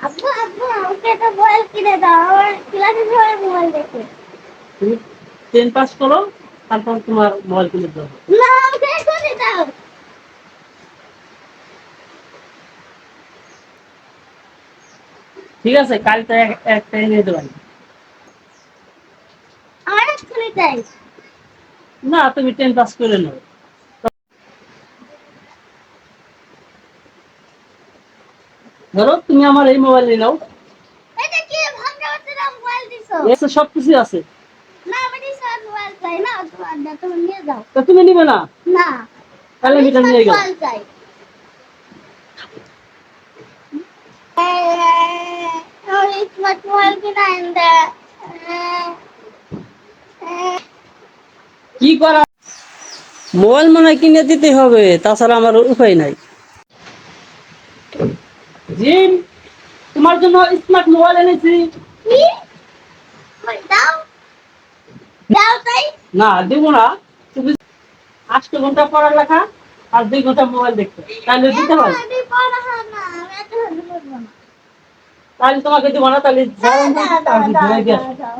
আব্বু আব্বু আমাকে একটা মোবাইল কিনে দাও, আমার ক্লাসে সবাই মোবাইল দেখে। তুমি 10 পাস করো, তারপর তোমার মোবাইল কিনে দেবো। না, আমাকে এখনই দাও। ঠিক আছে, কাল তো একটাই নিয়ে দেবো। আমার এক্ষুনি চাই। না, তুমি 10 পাস করে নাও। ধরো তুমি আমার এই মোবাইল নিয়ে নাও। এটা কি ভাঙা বাচ্চারা মোবাইল দিছো? এসে সবকিছু আছে। না, আমি স্মার্ট মোবাইল চাই না, তুমি নিয়ে যাও। তো তুমি নিবে না? না, তাহলে আমি আমি এটা স্মার্ট নিয়ে গেলাম। মোবাইল চাই। আমি স্মার্ট মোবাইল কিনা এনে কি করা, মোবাইল মনে হয় কিনে দিতে হবে, তাছাড়া আমার উপায় নাই। জিম, তোমার জন্য স্মার্ট মোবাইল এনেছি। কি? দাও দাও তাই। না, দেবো না। তুমি 8 ঘন্টা পড়ালেখা আর 2 ঘন্টা মোবাইল দেখতে, তাহলে দিতে হয়। আমি পড়াশোনা আমি এত ভালো করবো না। তাহলে তোমাকে দেবো না, তাহলে দাও দাও দাও দাও দাও।